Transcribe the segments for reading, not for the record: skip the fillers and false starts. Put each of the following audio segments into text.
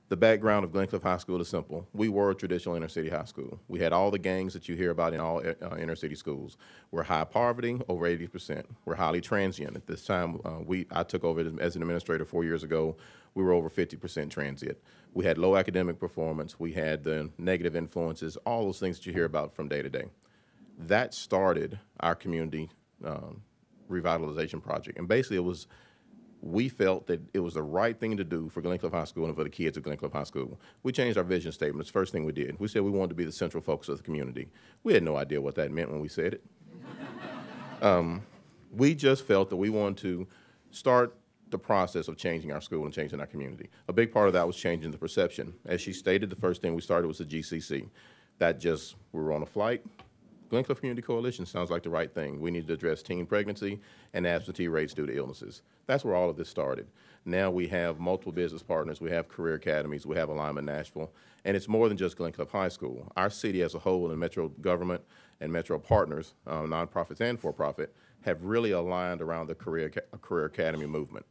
The background of Glen High School is simple. We were a traditional inner city high school. We had all the gangs that you hear about in all inner city schools. We're high poverty, over 80%. We're highly transient. At this time, I took over as an administrator 4 years ago. We were over 50% transient. We had low academic performance. We had the negative influences, all those things that you hear about from day to day. That started our community revitalization project. And basically, we felt that it was the right thing to do for Glen High School and for the kids at Glen High School. We changed our vision statement. It's the first thing we did. We said we wanted to be the central focus of the community. We had no idea what that meant when we said it. We just felt that we wanted to start the process of changing our school and changing our community. A big part of that was changing the perception. As she stated, the first thing we started was the GCC. We were on a flight. Glen Cliff Community Coalition sounds like the right thing. We need to address teen pregnancy and absentee rates due to illnesses. That's where all of this started. Now we have multiple business partners, we have career academies, we have Alignment Nashville, and it's more than just Glen Cliff High School. Our city as a whole and metro government and metro partners, nonprofits and for-profit, have really aligned around the career academy movement.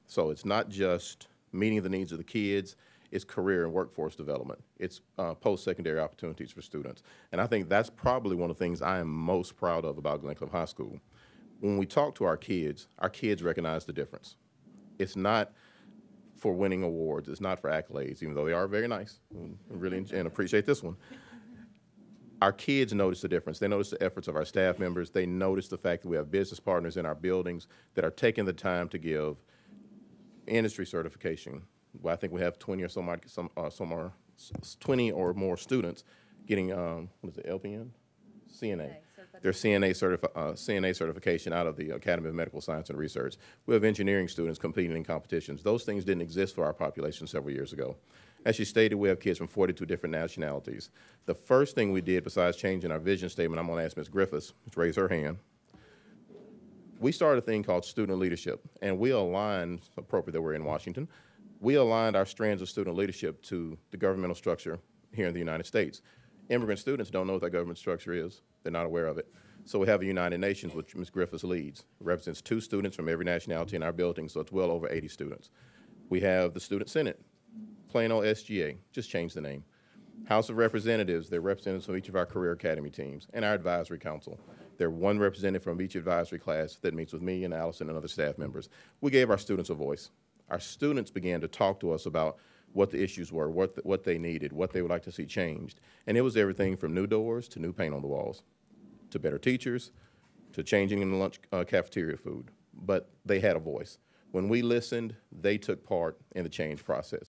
So it's not just meeting the needs of the kids, it's career and workforce development. It's post-secondary opportunities for students. And I think that's probably one of the things I am most proud of about Glen Cliff High School. When we talk to our kids recognize the difference. It's not for winning awards. It's not for accolades, even though they are very nice and really and appreciate this one. Our kids notice the difference. They notice the efforts of our staff members. They notice the fact that we have business partners in our buildings that are taking the time to give industry certification. Well, I think we have 20 or more students getting what is it, LPN? CNA. Their CNA certification out of the Academy of Medical Science and Research. We have engineering students competing in competitions. Those things didn't exist for our population several years ago. As she stated, we have kids from 42 different nationalities. The first thing we did, besides changing our vision statement, I'm going to ask Ms. Griffiths to raise her hand. We started a thing called student leadership, and we aligned, appropriate that we're in Washington, we aligned our strands of student leadership to the governmental structure here in the United States. Immigrant students don't know what that government structure is. They're not aware of it. So we have the United Nations, which Ms. Griffiths leads. It represents 2 students from every nationality in our building, so it's well over 80 students. We have the Student Senate, plain old SGA, just change the name. House of Representatives, they're representatives from each of our career academy teams, and our advisory council. They're one representative from each advisory class that meets with me and Allison and other staff members. We gave our students a voice. Our students began to talk to us about what the issues were, what they needed, what they would like to see changed. And it was everything from new doors to new paint on the walls, to better teachers, to changing in the lunch cafeteria food. But they had a voice. When we listened, they took part in the change process.